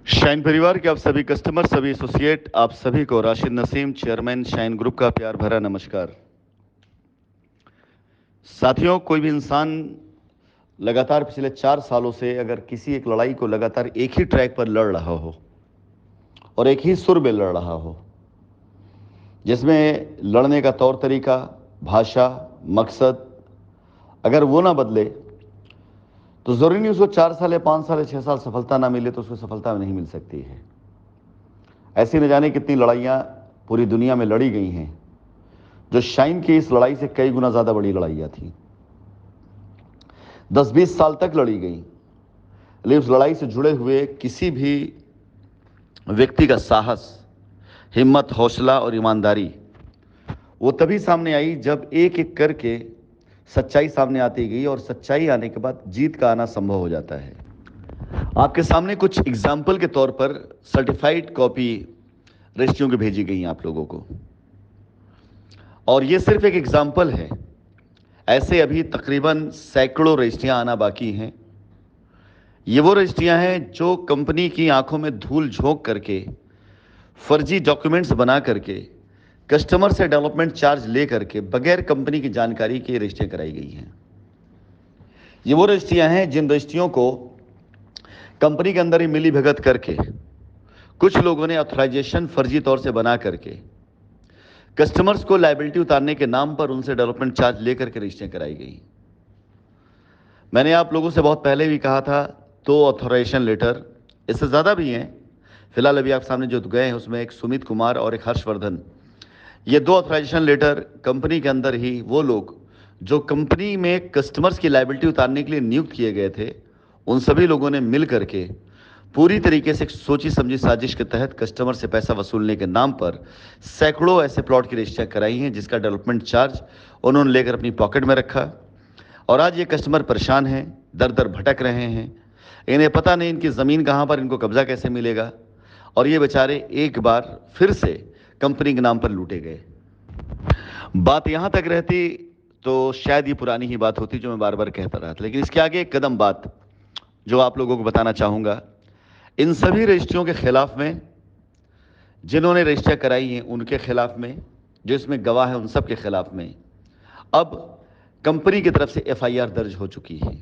Shine परिवार के आप सभी कस्टमर, सभी एसोसिएट, आप सभी को Rashid Naseem, chairman shine group का प्यार भरा नमस्कार। साथियों, कोई भी इंसान लगातार पिछले 4 सालों से अगर किसी एक लड़ाई को लगातार एक ही ट्रैक पर लड़ रहा हो और एक ही सुर में लड़ रहा हो, जिसमें लड़ने का तौर तरीका, भाषा, मकसद अगर वो ना बदले तो ज़रूरी नहीं उसको 4 साल या 5 साल या 6 साल सफलता ना मिले तो उसको सफलता नहीं मिल सकती है। ऐसी न जाने कितनी लड़ाइयाँ पूरी दुनिया में लड़ी गई हैं, जो शाइन की इस लड़ाई से कई गुना ज़्यादा बड़ी लड़ाइयाँ थी। 10-20 साल तक लड़ी गई, लेकिन उस लड़ाई से जुड़े हुए किसी भी व्यक्ति का साहस, हिम्मत, हौसला और ईमानदारी वो तभी सामने आई जब एक एक करके सच्चाई सामने आती गई, और सच्चाई आने के बाद जीत का आना संभव हो जाता है। आपके सामने कुछ एग्जाम्पल के तौर पर सर्टिफाइड कॉपी रजिस्ट्रियों की भेजी गई हैं आप लोगों को, और ये सिर्फ एक एग्जाम्पल है। ऐसे अभी तकरीबन सैकड़ों रजिस्ट्रियां आना बाकी हैं। ये वो रजिस्ट्रियां हैं जो कंपनी की आंखों में धूल झोंक करके, फर्जी डॉक्यूमेंट्स बना करके, कस्टमर से डेवलपमेंट चार्ज ले करके, बगैर कंपनी की जानकारी के रजिस्ट्रियां कराई गई हैं। ये वो रजिस्ट्रियां हैं जिन रजिस्ट्रियों को कंपनी के अंदर ही मिली भगत करके कुछ लोगों ने ऑथराइजेशन फर्जी तौर से बना करके कस्टमर्स को लायबिलिटी उतारने के नाम पर उनसे डेवलपमेंट चार्ज लेकर के रजिस्ट्रियां कराई गई। मैंने आप लोगों से बहुत पहले भी कहा था, तो ऑथराइजेशन लेटर, इससे ज़्यादा भी हैं। फिलहाल अभी आप सामने जो गए हैं उसमें एक सुमित कुमार और एक हर्षवर्धन, ये 2 ऑथराइजेशन लेटर कंपनी के अंदर ही वो लोग जो कंपनी में कस्टमर्स की लायबिलिटी उतारने के लिए नियुक्त किए गए थे, उन सभी लोगों ने मिल करके पूरी तरीके से एक सोची समझी साजिश के तहत कस्टमर से पैसा वसूलने के नाम पर सैकड़ों ऐसे प्लॉट की रजिस्ट्रियां कराई हैं, जिसका डेवलपमेंट चार्ज उन्होंने लेकर अपनी पॉकेट में रखा। और आज ये कस्टमर परेशान हैं, दर दर भटक रहे हैं, इन्हें पता नहीं इनकी ज़मीन कहाँ पर, इनको कब्जा कैसे मिलेगा, और ये बेचारे एक बार फिर से कंपनी के नाम पर लूटे गए। बात यहाँ तक रहती तो शायद ये पुरानी ही बात होती जो मैं बार बार कहता रहा था, लेकिन इसके आगे एक कदम बात जो आप लोगों को बताना चाहूँगा, इन सभी रजिस्ट्रियों के खिलाफ में, जिन्होंने रजिस्ट्रियाँ कराई हैं उनके खिलाफ में, जो इसमें गवाह है उन सब के खिलाफ में अब कंपनी की तरफ से एफआईआर दर्ज हो चुकी है।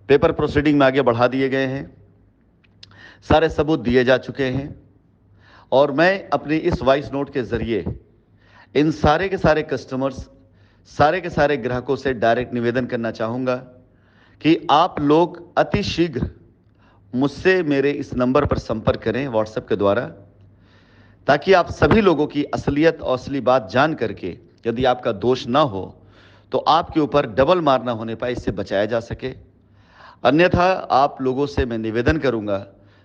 पेपर प्रोसीडिंग में आगे बढ़ा दिए गए हैं, सारे सबूत दिए जा चुके हैं, और मैं अपने इस वॉइस नोट के जरिए इन सारे के सारे कस्टमर्स, सारे के सारे ग्राहकों से डायरेक्ट निवेदन करना चाहूँगा कि आप लोग अति शीघ्र मुझसे मेरे इस नंबर पर संपर्क करें व्हाट्सएप के द्वारा, ताकि आप सभी लोगों की असलियत और असली बात जान करके यदि आपका दोष ना हो तो आपके ऊपर डबल मार ना होने पाए, इससे बचाया जा सके। अन्यथा आप लोगों से मैं निवेदन करूंगा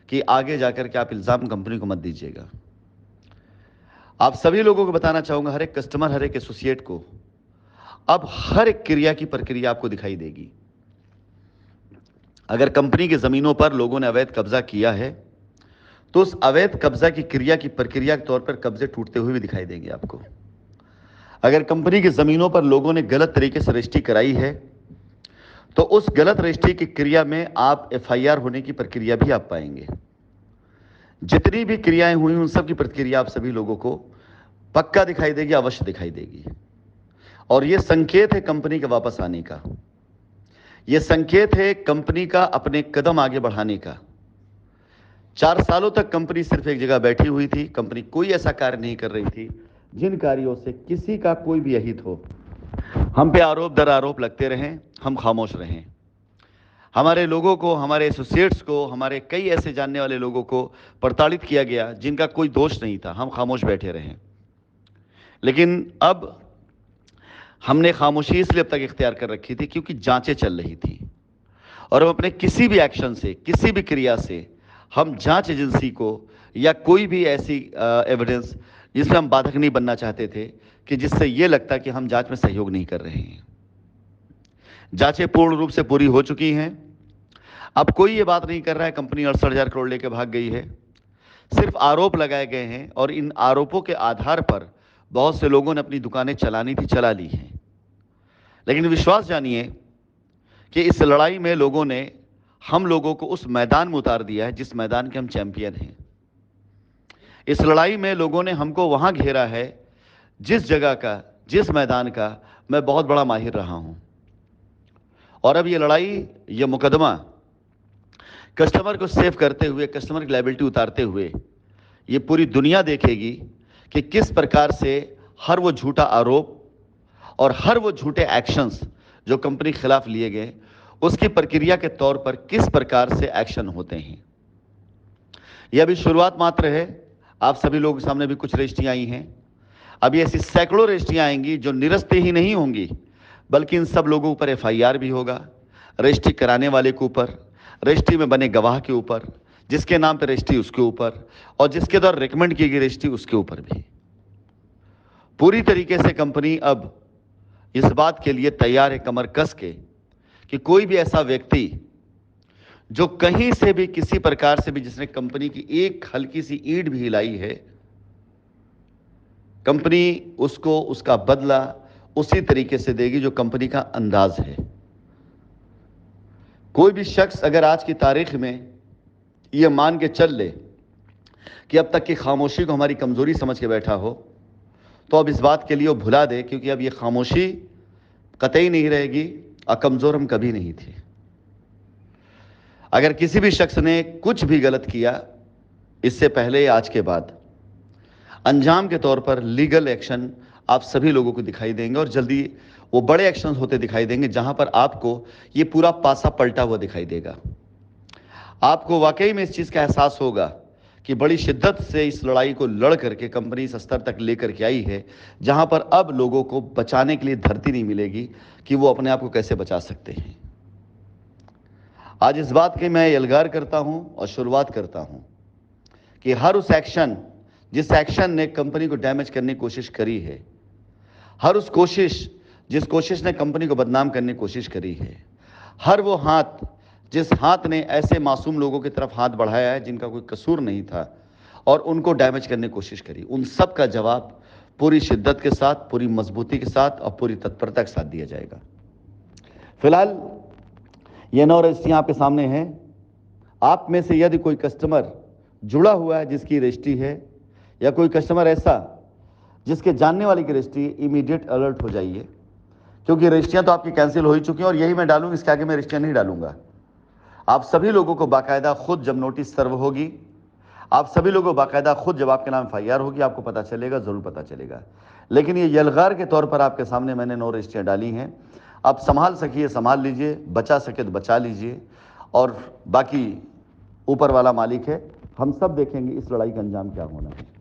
कि आगे जाकर के आप इल्ज़ाम कंपनी को मत दीजिएगा। आप सभी लोगों को बताना चाहूँगा, हर एक कस्टमर, हर एक एसोसिएट को अब हर एक क्रिया की प्रक्रिया आपको दिखाई देगी। अगर कंपनी की ज़मीनों पर लोगों ने अवैध कब्जा किया है तो उस अवैध कब्जा की क्रिया की प्रक्रिया के तौर पर कब्जे टूटते हुए भी दिखाई देंगे आपको। अगर कंपनी की ज़मीनों पर लोगों ने गलत तरीके से रजिस्ट्री कराई है तो उस गलत रजिस्ट्री की क्रिया में आप एफआईआर होने की प्रक्रिया भी आप पाएंगे। जितनी भी क्रियाएं हुई उन सब की प्रक्रिया आप सभी लोगों को पक्का दिखाई देगी, अवश्य दिखाई देगी। और यह संकेत है कंपनी के वापस आने का, यह संकेत है कंपनी का अपने कदम आगे बढ़ाने का। 4 सालों तक कंपनी सिर्फ एक जगह बैठी हुई थी, कंपनी कोई ऐसा कार्य नहीं कर रही थी जिन कार्यों से किसी का कोई भी अहित हो। हम पे आरोप दर आरोप लगते रहें, हम खामोश रहें। हमारे लोगों को, हमारे एसोसिएट्स को, हमारे कई ऐसे जानने वाले लोगों को प्रताड़ित किया गया जिनका कोई दोष नहीं था, हम खामोश बैठे रहें। लेकिन अब हमने खामोशी इसलिए अब तक इख्तियार कर रखी थी क्योंकि जांचें चल रही थी, और हम अपने किसी भी एक्शन से, किसी भी क्रिया से हम जांच एजेंसी को या कोई भी ऐसी एविडेंस जिसमें हम बाधक नहीं बनना चाहते थे कि जिससे ये लगता कि हम जांच में सहयोग नहीं कर रहे हैं। जांचें पूर्ण रूप से पूरी हो चुकी हैं। अब कोई ये बात नहीं कर रहा है कंपनी 68,000 करोड़ लेके भाग गई है। सिर्फ आरोप लगाए गए हैं, और इन आरोपों के आधार पर बहुत से लोगों ने अपनी दुकानें चलानी थी, चला ली हैं। लेकिन विश्वास जानिए कि इस लड़ाई में लोगों ने हम लोगों को उस मैदान में उतार दिया है जिस मैदान के हम चैंपियन हैं। इस लड़ाई में लोगों ने हमको वहां घेरा है जिस जगह का, जिस मैदान का मैं बहुत बड़ा माहिर रहा हूं। और अब ये लड़ाई, ये मुकदमा कस्टमर को सेव करते हुए, कस्टमर की लायबिलिटी उतारते हुए, ये पूरी दुनिया देखेगी कि किस प्रकार से हर वो झूठा आरोप और हर वो झूठे एक्शंस जो कंपनी के खिलाफ लिए गए, उसकी प्रक्रिया के तौर पर किस प्रकार से एक्शन होते हैं। यह अभी शुरुआत मात्र है। आप सभी लोगों के सामने भी कुछ रजिस्ट्रियां आई हैं। अभी ऐसी सैकड़ों रजिस्ट्रियां आएंगी जो निरस्त ही नहीं होंगी, बल्कि इन सब लोगों पर एफआईआर भी होगा, रजिस्ट्री कराने वाले के ऊपर, रजिस्ट्री में बने गवाह के ऊपर, जिसके नाम पर रजिस्ट्री उसके ऊपर, और जिसके द्वारा रिकमेंड की गई रजिस्ट्री उसके ऊपर भी। पूरी तरीके से कंपनी अब इस बात के लिए तैयार है, कमर कस के, कि कोई भी ऐसा व्यक्ति जो कहीं से भी, किसी प्रकार से भी, जिसने कंपनी की एक हल्की सी ईंट भी हिलाई है, कंपनी उसको उसका बदला उसी तरीके से देगी जो कंपनी का अंदाज है। कोई भी शख्स अगर आज की तारीख में यह मान के चल ले कि अब तक की खामोशी को हमारी कमजोरी समझ के बैठा हो, तो अब इस बात के लिए वो भुला दे, क्योंकि अब ये खामोशी कतई नहीं रहेगी और कमजोर हम कभी नहीं थे। अगर किसी भी शख्स ने कुछ भी गलत किया, इससे पहले या आज के बाद, अंजाम के तौर पर लीगल एक्शन आप सभी लोगों को दिखाई देंगे, और जल्दी वो बड़े एक्शन होते दिखाई देंगे जहां पर आपको ये पूरा पासा पलटा हुआ दिखाई देगा। आपको वाकई में इस चीज़ का एहसास होगा कि बड़ी शिद्दत से इस लड़ाई को लड़ करके कंपनी इस स्तर तक लेकर के आई है जहां पर अब लोगों को बचाने के लिए धरती नहीं मिलेगी कि वो अपने आप को कैसे बचा सकते हैं। आज इस बात की मैं यलगार करता हूं और शुरुआत करता हूं कि हर उस एक्शन, जिस एक्शन ने कंपनी को डैमेज करने की कोशिश करी है, हर उस कोशिश, जिस कोशिश ने कंपनी को बदनाम करने की कोशिश करी है, हर वो हाथ, जिस हाथ ने ऐसे मासूम लोगों की तरफ हाथ बढ़ाया है जिनका कोई कसूर नहीं था और उनको डैमेज करने की कोशिश करी, उन सब का जवाब पूरी शिद्दत के साथ, पूरी मजबूती के साथ और पूरी तत्परता के साथ दिया जाएगा। फिलहाल ये 9 रजिस्ट्रियां आपके सामने हैं। आप में से यदि कोई कस्टमर जुड़ा हुआ है जिसकी रजिस्ट्री है, या कोई कस्टमर ऐसा जिसके जानने वाले की रजिस्ट्री, इमीडिएट अलर्ट हो जाइए, क्योंकि रजिस्ट्रियां तो आपकी कैंसिल हो ही चुकी हैं और यही मैं डालूंगा, इसके आगे मैं रजिस्ट्रियां नहीं डालूंगा। आप सभी लोगों को बाकायदा खुद जब नोटिस सर्व होगी, आप सभी लोगों को बाकायदा खुद जब आपके नाम एफआईआर होगी, आपको पता चलेगा, जरूर पता चलेगा। लेकिन ये यलगार के तौर पर आपके सामने मैंने 9 रजिस्ट्रियां डाली हैं। आप संभाल सकिए संभाल लीजिए, बचा सके तो बचा लीजिए, और बाकी ऊपर वाला मालिक है। हम सब देखेंगे इस लड़ाई का अंजाम क्या होना है।